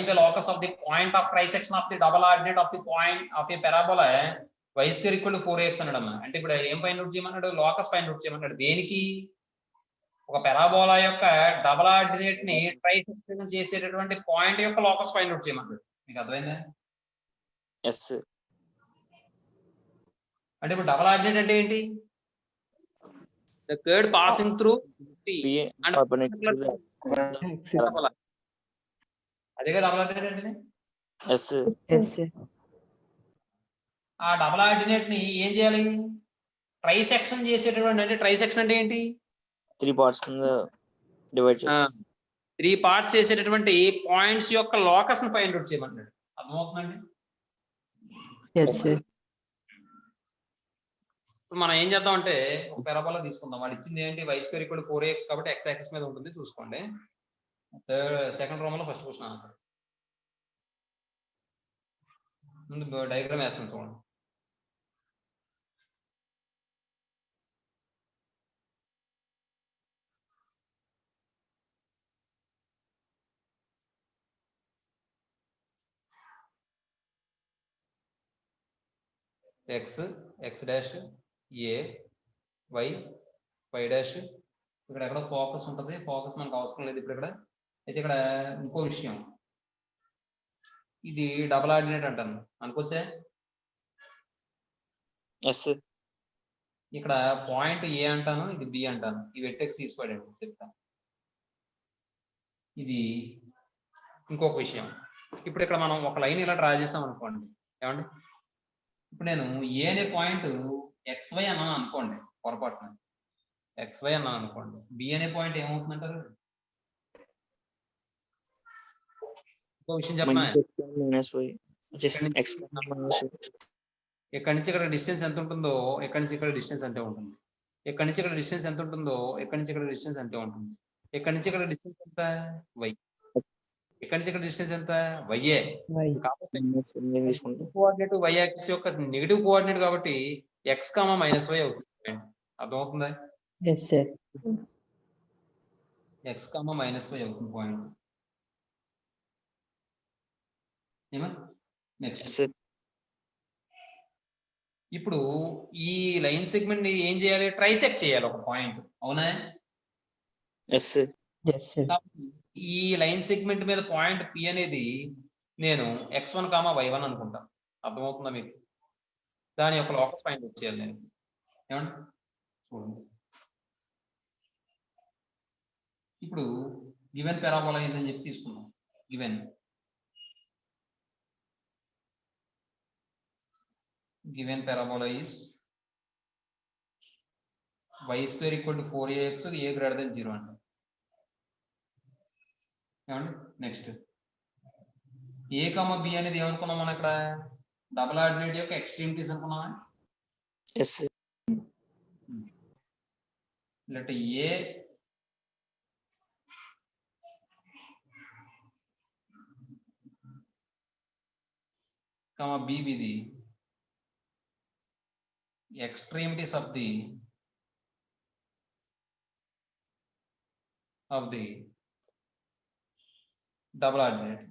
find the locus of the point of trisection of the double ordinate of the point of a parabola y square equal to 4x అనడమ్మా. అంటే ఇప్పుడు ఏం find out చేయమన్నాడు? Locus find out చేయమన్నాడు. దేనికి? ఒక parabola యొక్క double ordinate ని trisection చేసేటటువంటి పాయింట్ యొక్క లోకస్ ఫైండ్ అవుట్ చేయమన్నాడు. మీకు అర్థమైందా? ఎస్. అంటే ఇప్పుడు డబుల్ ఆర్డినేట్ అంటే ఏంటి? The curve passing through P and parabola. అదే కదా డబుల్ ఆర్డినేట్ అంటే? ఎస్. ఆ డబుల్ ఆర్డినేట్ ని ఏం చేయాలి? ట్రైసెక్షన్ చేసేటటువంటి. అంటే ట్రైసెక్షన్ అంటే ఏంటి? 3 పార్ట్స్ కింద డివైడ్ చేయాలి. 3 పార్ట్స్ చేసేటటువంటి పాయింట్స్ యొక్క లోకస్ ని ఫైండ్ అవుట్ చేయమన్నాడు. అర్థమవుతుందండి? ఇప్పుడు మనం ఏం చేద్దాం అంటే ఒక పెరాబోలా తీసుకుందాం. వాడు ఇచ్చింది ఏంటి? y square equal to 4x కాబట్టి x యాక్సిస్ మీద ఉంటుంది చూసుకోండి. సెకండ్ రోమ్ లో ఫస్ట్ క్వశ్చన్ ఆన్సర్. ముందు డయాగ్రామ్ వేస్తాను చూడండి. x dash a y dash. ఇక్కడ ఎక్కడ ఫోకస్ ఉంటుంది. ఫోకస్ మనకు అవసరం లేదు ఇప్పుడు ఇక్కడ. అయితే ఇక్కడ ఇంకో విషయం, ఇది డబుల్ ఆర్డినేట్ అంటాను అనుకోవచ్చే. ఇక్కడ పాయింట్ ఏ అంటాను, ఇది బి అంటాను. ఈ వెర్టెక్స్ తీసుకోండి చెప్తాను. ఇది ఇంకొక విషయం. ఇప్పుడు ఇక్కడ మనం ఒక లైన్ ఇలా డ్రా చేసాం అనుకోండి. ఏమండి? ఇప్పుడు నేను ఏ అనే పాయింట్ XY అన్నాను అనుకోండి, పొరపాటున XY అన్నాను అనుకోండి. బి అనే పాయింట్ ఏమవుతుందంటారు? ఇంకో విషయం చెప్పనా? ఎక్కడి నుంచి ఇక్కడ డిస్టెన్స్ ఎంత ఉంటుందో ఎక్కడి నుంచి ఇక్కడ డిస్టెన్స్ అంతే ఉంటుంది. ఎక్కడి నుంచి ఇక్కడ డిస్టెన్స్ ఎంత ఉంటుందో ఎక్కడి నుంచి ఇక్కడ డిస్టెన్స్ అంతే ఉంటుంది. ఎక్కడి నుంచి ఇక్కడ డిస్టెన్స్ ఎంత? y. ఎక్కడి నుంచి ఇక్కడ డిస్టెన్స్ ఎంత? y. కాబట్టి కోఆర్డినేట్ y యాక్సిస్ యొక్క నెగటివ్ కోఆర్డినేట్ కాబట్టి x, -y అవుతుంది. అర్థమవుతుందా? x, -y అవుతుంది పాయింట్. నెక్స్ట్ ఇప్పుడు ఈ లైన్ సెగ్మెంట్ ని ఏం చేయాలి? ట్రైసెక్ట్ చేయాలి ఒక పాయింట్. అవునా? ఈ లైన్ సెగ్మెంట్ మీద పాయింట్ P అనేది నేను x1, y1 అనుకుంటా. అర్థమవుతుందా మీకు? దాని యొక్క లోకస్ పాయింట్ వచ్చేయాలి నేను. ఏమండి? చూడండి, ఇప్పుడు గివెన్ పారాబోలా అని చెప్పి తీసుకున్నాం. given parabola is y square equal to 4ax, a greater than 0 అంట. నెక్స్ట్ a, b అనేది ఏమనుకున్నాం మనం ఇక్కడ? డబుల్ ఆర్డినేట్ యొక్క ఎక్స్ట్రీమిటీస్ అనుకున్నామా? Let a b be the extremities of the double ordinate.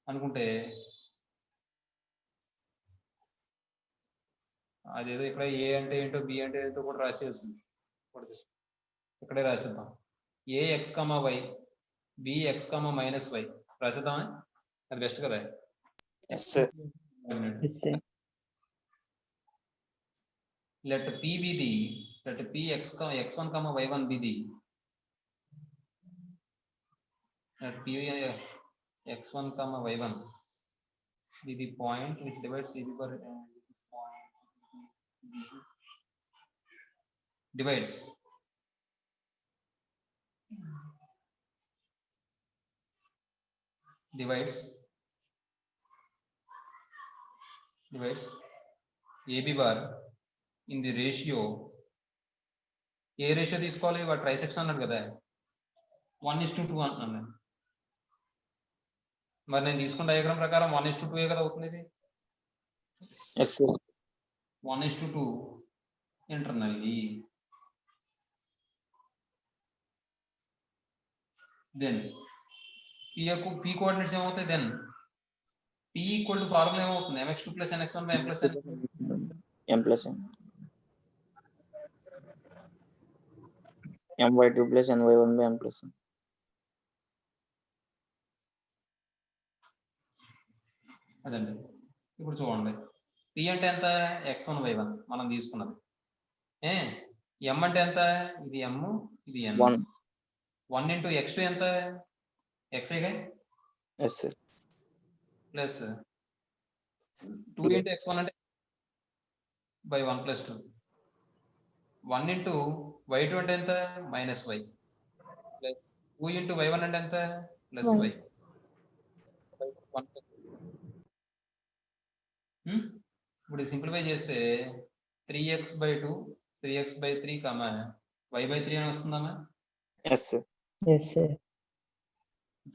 అనుకుంటే అదేదో ఇక్కడ ఏ అంటే ఏంటో బి అంటే ఏంటో కూడా రాసేసింది. ఇక్కడే రాసిద్దాం. ax, y, bx, -y రాసిద్దామా? అది బెస్ట్ కదా? let p be the x1, y1 be the let p x1, y1 be the point which divides AB per divides AB bar in the ratio. A ratio తీసుకోవాలి? వాడు trisection అన్నాడు కదా, 1:2 అంటున్నాను. మరి నేను తీసుకున్న డయాగ్రామ్ ప్రకారం 1:2 కదా అవుతుంది. ఇది 1:2 internally. Then p coordinates ఏమవుతాయి? then p equal to formula ఏమవుతుంది? mx2 plus nx1 by m plus n. M plus n. My2 plus ny1 by m plus n. అదండి. ఇప్పుడు చూడండి, p అంటే ఎంత? x1 y1 మనం తీసుకున్నది. m అంటే ఎంత? ఇది m, ఇది n. 1 into x2 ఎంత? x Yes sir. Plus 2 into x1 అంటే by 1 plus 2. 1 into y2 అంటే ఎంత? minus y plus 2 into y1 అంటే ఎంత? plus y. 1 plus ఇప్పుడు సింప్లిఫై చేస్తే 3x by 2, 3x by 3, y by 3 అని వస్తుందమ్మా? Yes sir. Yes, sir.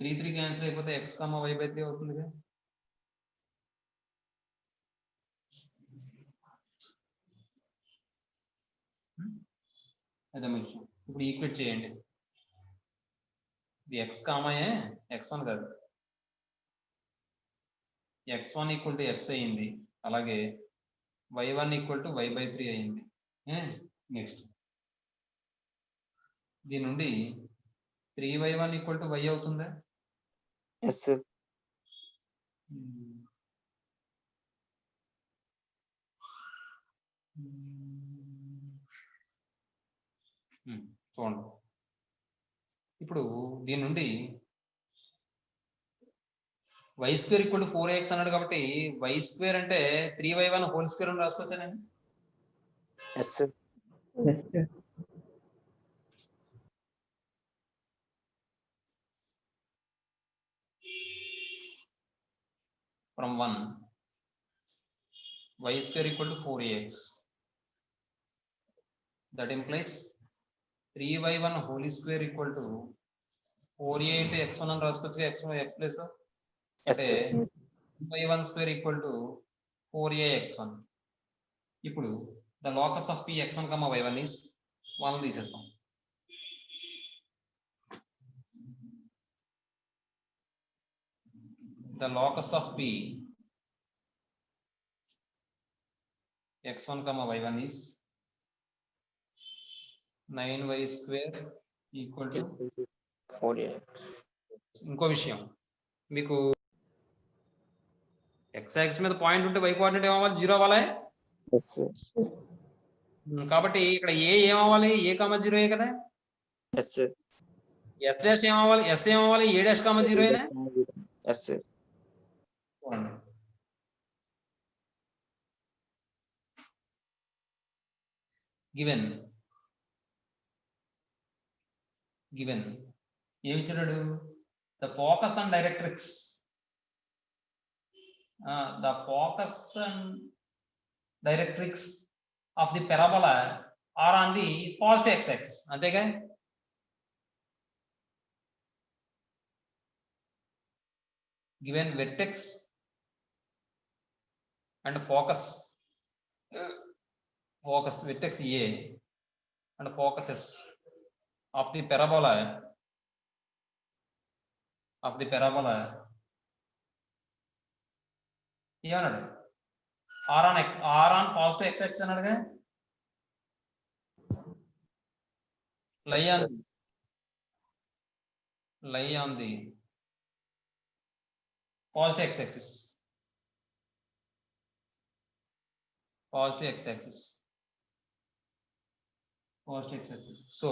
3 cancel అయిపోతే x, y by 3 అవుతుందిగా. అదే విషయం. ఇప్పుడు ఈక్వేట్ చేయండి. ఇది x, x1 కాదు, x1 ఈక్వల్ టు x అయ్యింది, అలాగే y1 equal to y by 3 అయ్యింది. నెక్స్ట్ దీని నుండి 3y1 ఈక్వల్ టు y అవుతుందా? Yes sir. చూడండి, ఇప్పుడు దీని నుండి y square equal to 4x అన్నాడు కాబట్టి y స్క్వేర్ అంటే 3y1 హోల్ స్క్వేర్ అని రాసుకోవచ్చానండి. Yes sir. Yes, sir. From 1, y square equal to 4ax. That implies 3y1 whole square equal to 4a into x1 అని రాసుకోవచ్చు x1 x ప్లేస్ లో. Yes అంటే sir. 3y1 square equal to 4a x1. ఇప్పుడు the locus of p x1, y1 is 1 తీసేస్తాం. The locus of p x1, y1 is 9y square equal to 4a. ఇంకో విషయం, మీకు x axis మీద point ఉంటే y coordinate ఏమవ్వాలి? 0 అవ్వాలి. Yes sir. కాబట్టి ఇక్కడ ఏమవ్వాలి? a, 0 కదా. Yes sir. s డాష్ ఏమవ్వాలి? s ఏమవ్వాలి? a డాష్ 0 అయినా. Yes sir. గివెన్ ఏమి ఇచ్చాడు? The focus and directrix, the focus and directrix of the parabola are on the positive x axis. అంతేగా? Given vertex and focus vertex A and focus S of the parabola ఏమన్నాడు? r on positive x axis అన్నాడుగా. lie on the positive x axis. So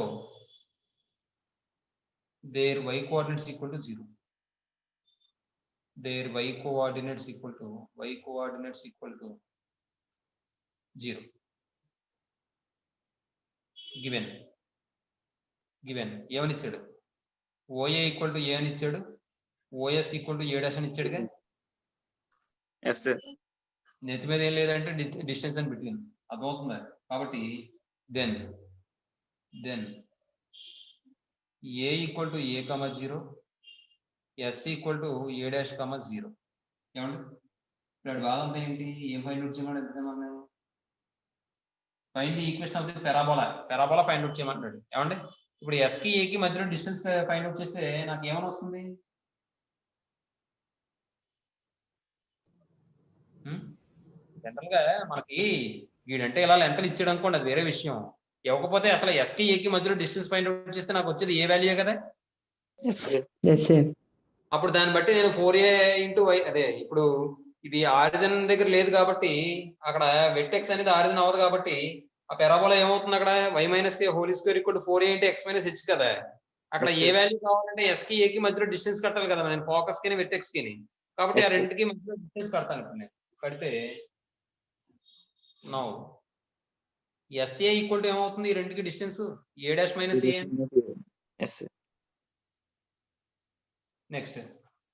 their y coordinates equal to 0. Their y coordinates equal to 0. Given ఏమని ఇచ్చాడు? OA equal to ఏ అని ఇచ్చాడు, OS equal to A dash అని ఇచ్చాడుగా. Yes sir. నెత్తి మీద ఏం లేదంటే distance and between, అర్థమవుతుందా? కాబట్టి then a equal to a, 0, s equal to A dash 0. ఏమండి? ఇప్పుడు బాధ అంతా ఏంటి? ఏం ఫైండ్ అవుట్ చేయమని ఎంత మేము find the equation of the parabola find out చేయమంటాడు. ఏమండి ఇప్పుడు ఎస్ కి ఏ కి మధ్యలో డిస్టెన్స్ ఫైండ్ అవుట్ చేస్తే నాకు ఏమని వస్తుంది? జనరల్ గా మనకి వీడంటే ఇలా లెంతలు ఇచ్చాడు అనుకోండి, అది వేరే విషయం. ఇవ్వకపోతే అసలు ఎస్ కి ఏ కి మధ్యలో డిస్టెన్స్ ఫైండ్ అవుట్ చేస్తే నాకు వచ్చేది ఏ వాల్యూ కదా. Yes sir. Yes, sir. అప్పుడు దాన్ని బట్టి నేను 4a ఇంటూ వై, అదే ఇప్పుడు ఇది ఆరిజిన్ దగ్గర లేదు కాబట్టి అక్కడ వెట్టెక్స్ అనేది ఆరిజిన్ అవ్వదు కాబట్టి ఆ పెరాబోలా ఏమవుతుంది అక్కడ y minus K whole square equal to 4a into x minus h కదా. అక్కడ Yes, ఏ sir. వాల్యూ కావాలంటే s కి a కి మధ్యలో డిస్టెన్స్ కట్టాలి కదా నేను ఫోకస్ కి వెట్టెక్స్ కి. కాబట్టి Yes, ఆ sir. రెండుకి మధ్యలో డిస్టెన్స్ కడతాను ఇప్పుడు నేను. కడితే నౌ SA ఈక్వల్ టు ఏమవుతుంది? ఈ రెండుకి distance a dash minus a. Yes sir. Next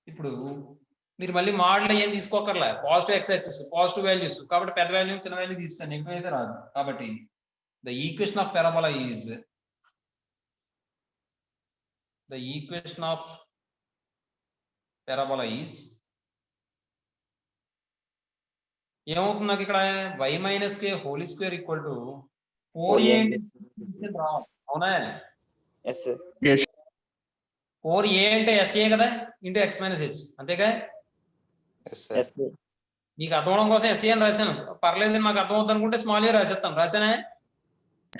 ఇప్పుడు మీరు మళ్ళీ మోడల్ ఏం తీసుకోకర్లే, positive x axis positive values కాబట్టి పెద్ద వాల్యూ చిన్న వాల్యూ తీస్తాను, ఎక్కువ అయితే రాదు. కాబట్టి the equation of parabola is ఏమవుతుంది నాకు ఇక్కడ y minus K whole square equal to 4a రావాలి, అవునా? Yes sir. 4a అంటే SA కదా ఇంటూ x మైనస్ h, అంతేగా? Yes sir. మీకు అర్థం అవడం కోసం SE అని రాశాను, పర్లేదు మాకు అర్థం అవుతుంది అనుకుంటే స్మాల్ ఏ రాసేస్తాను. రాశానా?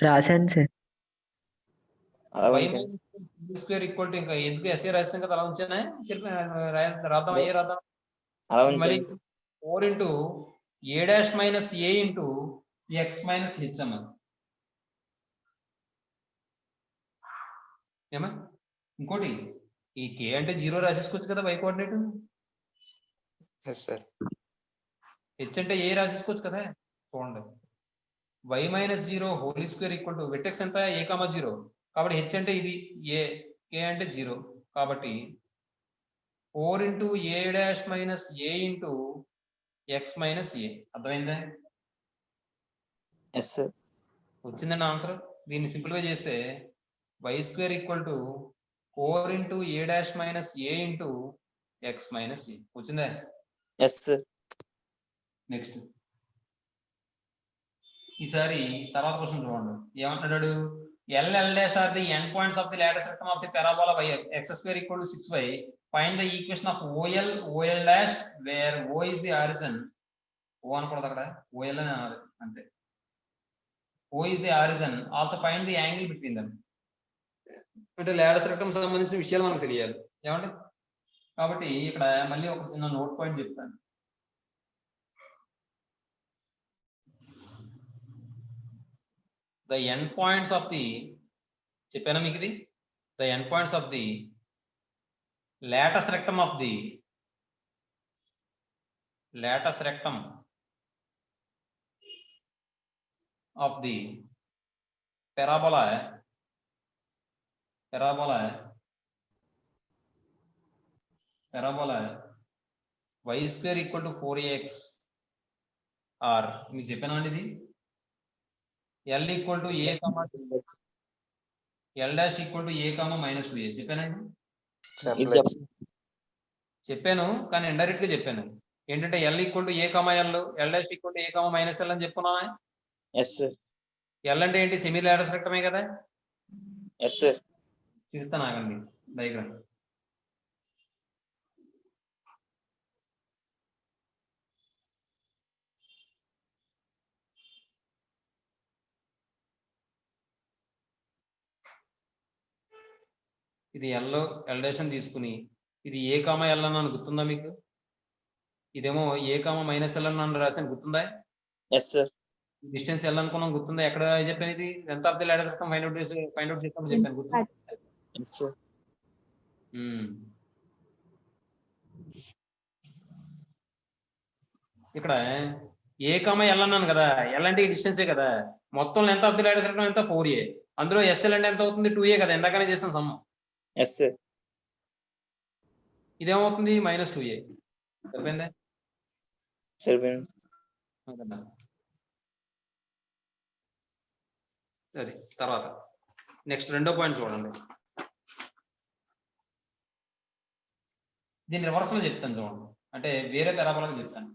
రాశాను సార్. అలా y ఉంచండి. మైనస్ స్క్వేర్ ఈక్వల్ టు ఇంకా ఎందుకు SE రాసాం కదా అలా ఉంచానా? రాద్దాం, అయ్యే రాద్దాం. అలా మళ్ళీ ఉంచండి. 4 into a dash minus a into x minus h అన్న. ఏమా ఇంకోటి ఈ k అంటే 0 రాసేసుకోవచ్చు కదా y coordinate, yes sir. h అంటే a రాసేసుకోవచ్చు కదా. చూడండి y minus 0 whole square equal to vertex ఎంత a, 0 కాబట్టి h అంటే ఇది a, k అంటే 0 కాబట్టి 4 into a dash minus a into x minus a. అర్థమైందా? Yes sir. వచ్చిందండి ఆన్సర్. దీన్ని సింప్లిఫై చేస్తే y square equal to 4 into a dash minus a into x minus a. వచ్చిందా? Yes sir. నెక్స్ట్ ఈసారి తర్వాత question చూడండి. ఏమంటున్నాడు? L dash are the end points of the lattice rectum of the parabola y x square equal to 6y. Find the equation of OL dash where O is the origin. O అనకూడదు అక్కడ, OL అని అనాలి అంతే. O is the origin. Also find the angle between them. అంటే ల్యాటిస్ rectum సంబంధించిన విషయాలు మనకు తెలియాలి. ఏమంటే కాబట్టి ఇక్కడ మళ్ళీ ఒక చిన్న నోట్ పాయింట్ చెప్తాను. The end points of the చెప్పానా మీకు ఇది? The end points of the latus rectum of the parabola y square equal to 4ax or మీకు చెప్పానా అండి ఇది? L equal to a comma L dash equal to a comma minus 2a. చెప్పానండి? చెప్పాను కానీ ఇండైరెక్ట్ గా చెప్పాను. ఏంటంటే L equal to a comma L dash equal to a comma minus L అని చెప్పుకున్నావా? Yes sir. L అంటే ఏంటి? సెమీ లాటస్ రెక్టమే కదా. Yes sir. చూస్తాను ఆగండి డయాగ్రామ్. ఇది L dash అని తీసుకుని ఇది a కామా L అని గుర్తుందా మీకు? ఇదేమో a కామా మైనస్ L అని రాసాను, గుర్తుందా? Yes sir. డిస్టెన్స్ L అనుకున్నాం, గుర్తుందా? ఎక్కడ చెప్పాను ఇది? ఎంత of the latus rectum find out చేస్తామని చెప్పాను, గుర్తుందా? Yes sir. ఇక్కడ ఏ కామా L అన్నాను కదా, L అంటే ఈ డిస్టెన్సే కదా. మొత్తం length of the latus rectum ఎంత? 4a. అందులో SL అంటే ఎంత అవుతుంది? 2a కదా, ఎందాకనే చేసాం సమ్మం. Yes sir. ఇదేమవుతుంది? Minus 2a. సరిపోయిందా? సరిపోయింది. అది తర్వాత నెక్స్ట్ రెండో పాయింట్ చూడండి. దీన్ని రివర్స్ లో చెప్తాను చూడండి, అంటే వేరే పారాబోలాగా చెప్తాను.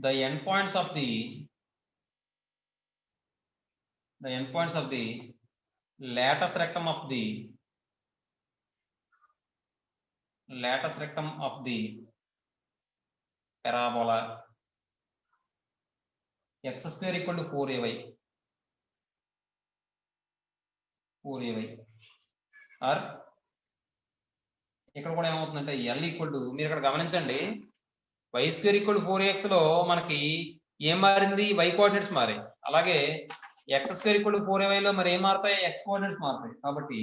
the endpoints of the lattice rectum of the parabola x square equal to 4ay or ఇక్కడ కూడా ఏమవుతుందంటే ఎల్ ఈక్వల్ టు, మీరు ఇక్కడ గమనించండి, వై స్క్వేర్ ఈక్వల్ 4x లో మనకి ఏం మారింది, వై కోఆర్డినేట్స్ మారాయి. అలాగే ఎక్స్ స్క్వేర్ ఈక్వల్ 4ay లో మరి ఏం మారుతాయి, ఎక్స్ కోఆర్డినేట్స్ మారుతాయి. కాబట్టి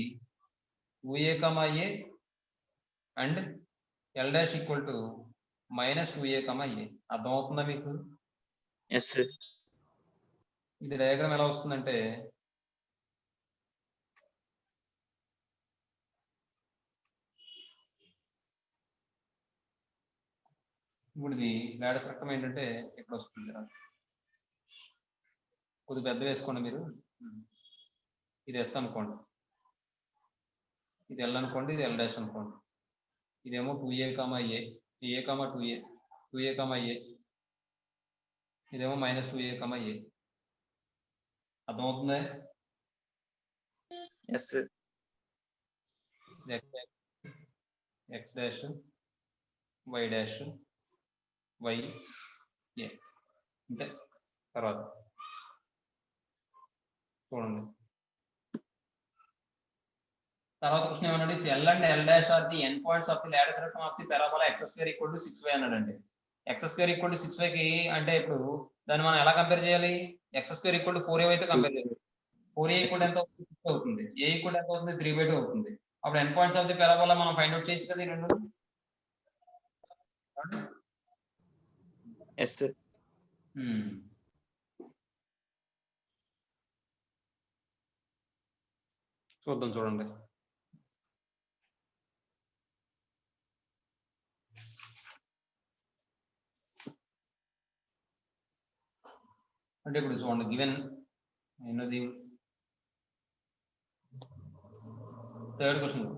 2a, a and L dash equal to -2a, a. అర్థమవుతుందా మీకు? Yes sir. ఇది డయాగ్రామ్ ఎలా వస్తుందంటే, ఇప్పుడు ఇది లాటస్ రెక్టమ్ ఏంటంటే ఇక్కడ వస్తుంది, కొద్దిగా పెద్ద వేసుకోండి మీరు. ఇది ఎస్ అనుకోండి, ఇది ఎల్ అనుకోండి, ఇది ఎల్ డాష్ అనుకోండి. ఇదేమో 2a, a, 2a, a. ఇదేమో -2a, a. అర్థమవుతుందా? Yes sir. X dash, y dash, y A, అంతే. తర్వాత చూడండి, తర్వాత క్వశ్చన్ ఏమన్నాడు, L and L dash are the end points of the latus rectum of the parabola x square equal to 6y అన్నాడండి. X square equal to 6y కి అంటే ఇప్పుడు దాన్ని మనం ఎలా కంపేర్ చేయాలి, X square equal to 4a అయితే compare చేయాలి. 4a ఈక్వల్ ఎంత అవుతుంది, 6 అవుతుంది. a ఈక్వల్ ఎంత అవుతుంది, 3/2 అవుతుంది. అప్పుడు end points of the parabola మనం ఫైండ్ అవుట్ చేయొచ్చు కదా ఈ రెండు. Yes sir. చూద్దాం, చూడండి. అంటే ఇప్పుడు చూడండి, గివెన్ ఎన్నోది, third question.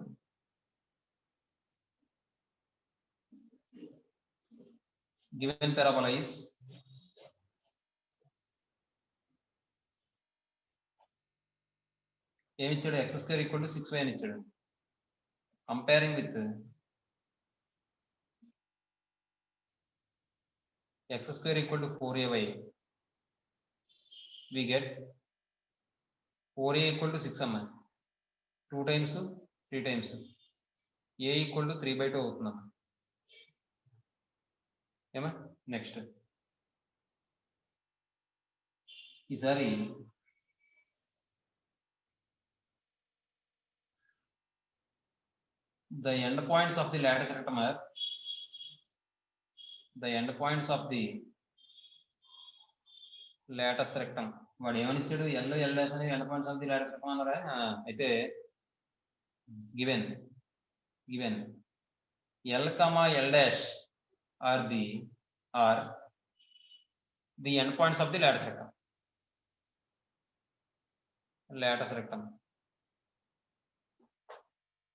Given parabola is ఏమి ఇచ్చాడు, x square equal to 6y అని ఇచ్చాడు. Comparing with x square equal to 4ay, we get 4a equal to 6 అమ్మా, 2 times 3 times a equal to 3/2 అవుతుంది ఏమా. నెక్స్ట్ ఈసారి the end points of the lattice rectum are latus rectum. వాడు ఏమని ఇచ్చాడు, L dash అని end points of the latus rectum అన్నారా. అయితే given L, L dash are the end points of the latus rectum.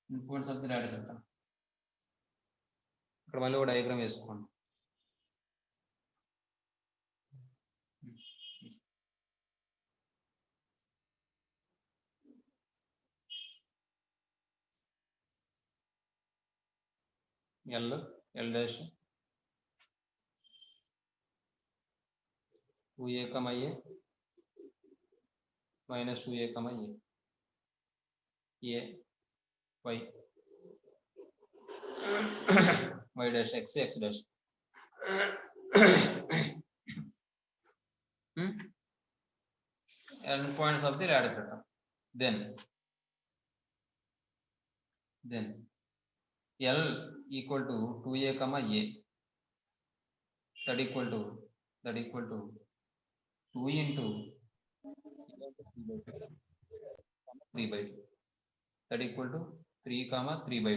End points of the latus rectum. ఇక్కడ మళ్ళీ ఒక diagram వేసుకోండి. L dash 2a, a -2a, a y y dash x dash end points of the lattice rectum. Then L equal to 2a, a, that equal to 2 into 3/2, that equal to 3, 3/2.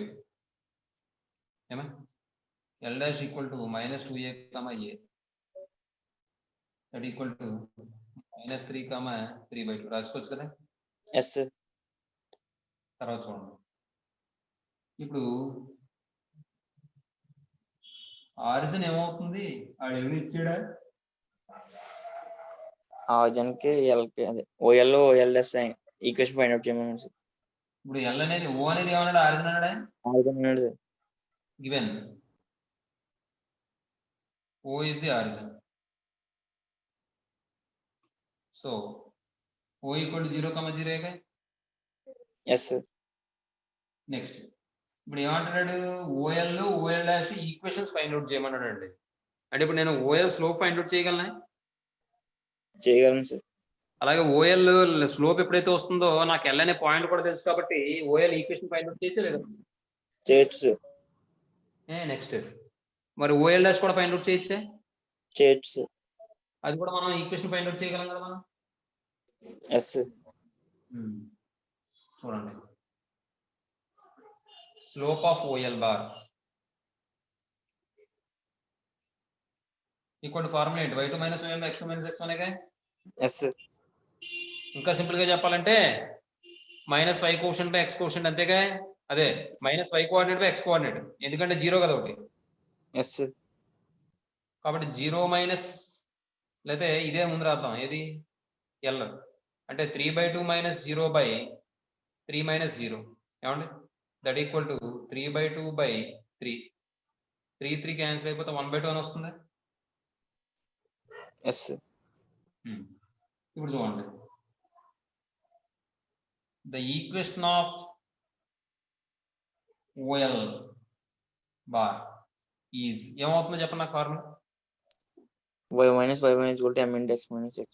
ఏమా. L dash equal to -2a, a, that equal to -3, 3/2 రాసుకోవచ్చు కదా. Yes sir. తర్వాత చూడండి, ఇప్పుడు origin ఏమవుతుంది, ఆడు ఏమి ఇచ్చాడా, ఆర్జన్ కి ఎల్ కి అదే OL OLS equation find out చేయమన్నాడు సార్. ఇప్పుడు ఎల్ అనేది ఓ అనేది ఏమన్నాడు ఆరిజిన్ అన్నాడా ఆర్జన్ అన్నాడు sir. Given O is the origin. So O equal to 0,0 yes sir. Next ఇప్పుడు ఏమంటున్నాడు OL OL dash equations find out చేయమన్నాడు అండి. అంటే ఇప్పుడు నేను ఓఎల్ స్లోప్ ఫైండ్ అవుట్ చేయగలనా? చేయగలను సార్. అలాగే ఓఎల్ స్లోప్ ఎప్పుడైతే వస్తుందో నాకు ఎల్ అనే పాయింట్ కూడా తెలుసు కాబట్టి ఓఎల్ ఈక్వేషన్ ఫైండ్ అవుట్ చేయలేదు. చేయొచ్చు సార్. నెక్స్ట్ మరి ఓఎల్ డాష్ కూడా ఫైండ్ అవుట్ చేయొచ్చే. చేయొచ్చు సార్. అది కూడా మనం ఈక్వేషన్ ఫైండ్ అవుట్ చేయగలం కదా మనం. Yes sir. చూడండి slope of OL bar equal to formula ఏంటి y2 minus y1 x2 minus x1 అనేగా. Yes sir. ఇంకా సింపుల్ గా చెప్పాలంటే minus y quotient by x quotient అంతేగా. అదే minus y coordinate by x coordinate ఎందుకంటే 0 కదా ఒకటి. Yes sir. కాబట్టి 0 మైనస్ లేతే ఇదే ముందు రాద్దాం ఏది ఎల్ అంటే 3/2 మైనస్ 0 బై 3 మైనస్ 0 ఏమండి that equal to 3/2 by 3. 3 cancel అయిపోతే 1/2 అని వస్తుంది. Yes sir. ఇప్పుడు చూడండి the equation of OL bar is ఏమవుతుందో చెప్పండి నాకు formula. y minus y1 equal to m into x minus x.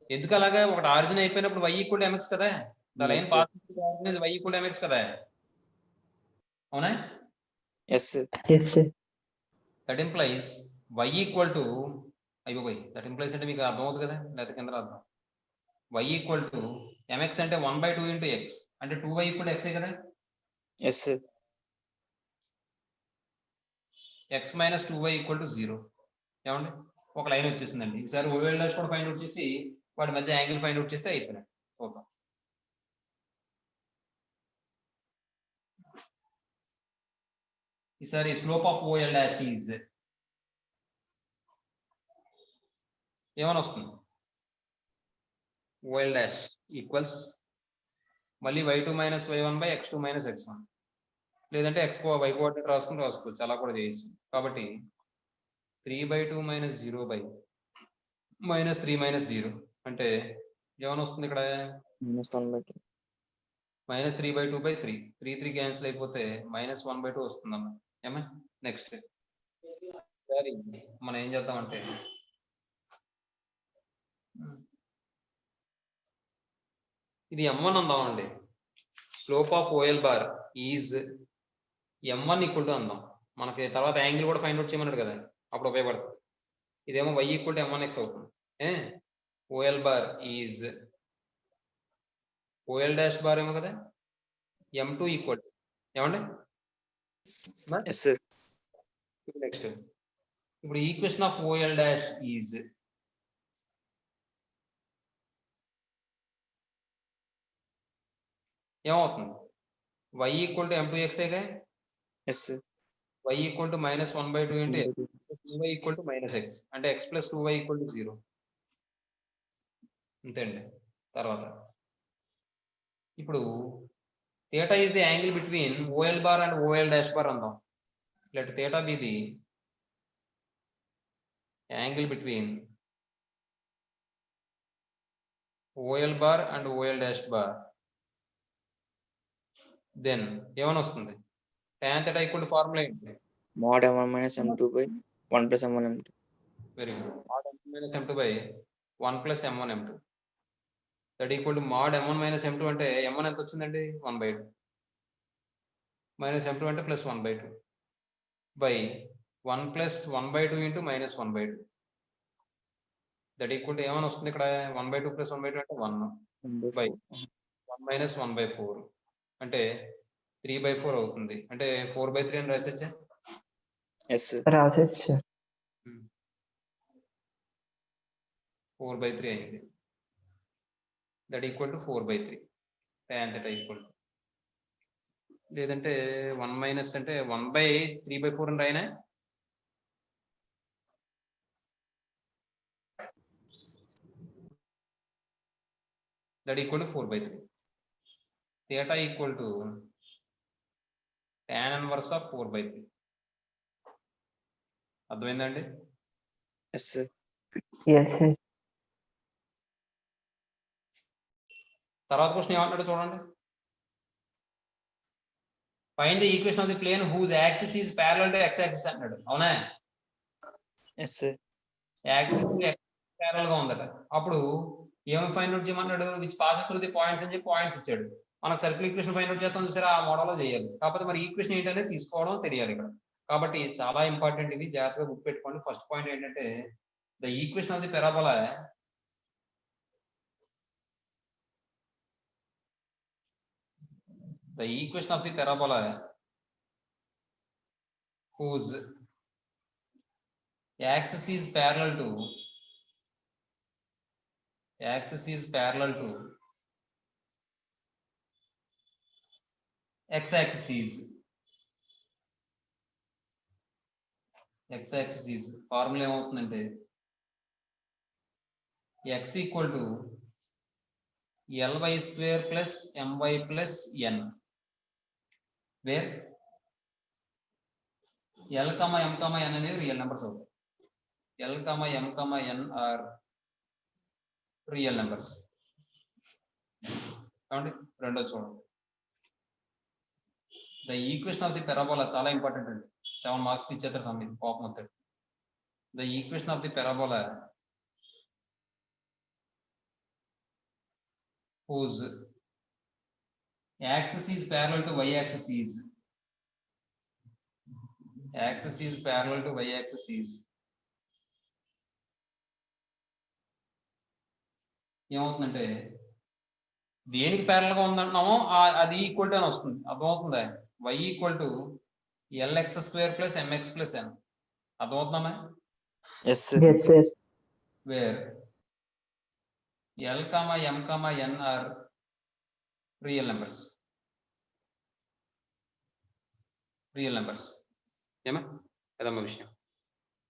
ఎందుకు అలాగా ఒకటి ఆరిజిన్ అయిపోయినప్పుడు y ఈక్వల్ టు mx కదా. The line Yes, sir. Pass y equal to mx కదా. అవునా? Yes sir. Yes sir. That implies y equal to అయిపోయి that implies అంటే మీకు అర్థం అవుతుంది కదా లేకపోతే కింద అర్థం. y ఈక్వల్ టు mx అంటే 1/2 ఇంటూ x అంటే 2y ఈక్వల్ టు x కదా. Yes sir. x minus 2y equal to 0 ఏమండి ఒక లైన్ వచ్చేసిందండి. ఈసారి ఓవెల్ డాష్ కూడా ఫైండ్ అవుట్ చేసి వాటి మధ్య యాంగిల్ ఫైండ్ అవుట్ చేస్తే అయిపోయినాయి. చూద్దాం. ఈసారి slope of OL dash is ఏమని వస్తుంది ఓఎల్ డాష్ ఈక్వల్స్ మళ్ళీ y2 minus y1 by x2 minus x1 లేదంటే y కోఆర్డినేట్ రాసుకోవచ్చు అలా కూడా చేయొచ్చు. కాబట్టి 3/2 మైనస్ 0 బై మైనస్ 3 మైనస్ 0 అంటే ఏమని వస్తుంది ఇక్కడ -1/2. Minus 3/2 by 3. 3 క్యాన్సిల్ అయిపోతే మైనస్ 1/2 వస్తుంది అన్న. ఏమా నెక్స్ట్ సరే మనం ఏం చేద్దామంటే ఇది m1 అందామండి. Slope of OL bar is m1 equal to అందాం. మనకి తర్వాత యాంగిల్ కూడా ఫైండ్ అవుట్ చేయమన్నాడు కదా అప్పుడు ఉపయోగపడుతుంది. ఇదేమో y ఈక్వల్ టు m1x అవుతుంది. OL bar is OL dash bar ఏమో కదా m2 ఈక్వల్ ఏమండి ఎస్ సార్. నెక్స్ట్ ఇప్పుడు equation of OL dash is ఏమవుతుంది y ఈక్వల్ టు m2x అయితే yes sir. y equal to minus 1/2 into x 2y equal to minus x అంటే x plus 2y equal to 0 అంతే అండి. తర్వాత ఇప్పుడు theta is the angle between OL bar and OL dash bar అందాం. Let theta be the angle between OL bar and OL dash bar. Then ఏమని వస్తుంది tan theta equal to formula ఏంటి mod m1 minus m2 by 1 plus m1 m2. Very good mod m2 minus m2 by 1 plus m1 m2 that equal to mod m1 minus m2 అంటే m1 ఎంత వచ్చిందండి 1/2 minus m2 అంటే plus 1/2 by 1 plus 1/2 into minus 1/2 that equal to ఏమని వస్తుంది ఇక్కడ 1/2 plus 1/2 అంటే 1 by 1 minus 1/4 అంటే 3/4 అవుతుంది. అంటే 4/3 అని రాసేచ్చా. Yes sir. రాసేది సార్. 4/3 అయింది. That equal to 4/3 tan theta equal to లేదంటే 1 మైనస్ అంటే 1/3/4 అని రాయనా that equal to 4/3. Theta equal to tan inverse of 4/3. అర్థమైందండి? Yes, sir. Yes, sir. తర్వాత క్వశ్చన్ ఏమంటాడో చూడండి. Find the equation of the plane whose axis is parallel to x axis అంటాడు. అవునా? Yes, sir. Axis parallel గా ఉందట. అప్పుడు ఏమి ఫైండ్ అవుట్ చేయమన్నాడు? Which passes through the points అని చెప్పి పాయింట్స్ ఇచ్చాడు. మనకు సర్కిల్ ఈక్వేషన్ ఫైండ్ అవుట్ చేస్తాం చూసారా, ఆ మోడల్లో చేయాలి. కాకపోతే మరి ఈక్వేషన్ ఏంటనేది తీసుకోవడం తెలియాలి ఇక్కడ. కాబట్టి చాలా ఇంపార్టెంట్, ఇవి జాగ్రత్తగా గుర్తు పెట్టుకోండి. ఫస్ట్ పాయింట్ ఏంటంటే the equation of the parabola whose axis is parallel to x axis formula ఏమవుతుందంటే x equal to ly square plus my plus n, where l, m, n అనేవి రియల్ నెంబర్స్ అవుతాయి. l, m, n are real numbers. కాబట్టి రెండో చూడండి. The equation of the parabola చాలా important అండి. 7 marks ఇచ్చేస్తారు సమ్ కోపం అవుతాడు. The equation of the parabola whose axis is parallel to y axis is ఏమవుతుందంటే దేనికి ప్యారల్ గా ఉందంటున్నామో అది ఈక్వల్ టు అని వస్తుంది. అర్థమవుతుందా? y equal to lx square plus mx plus n. అర్థమవుతుందా? Yes, sir. Yes, sir. Where l, m, n are real numbers. ఏమా అదమ్మా విషయం.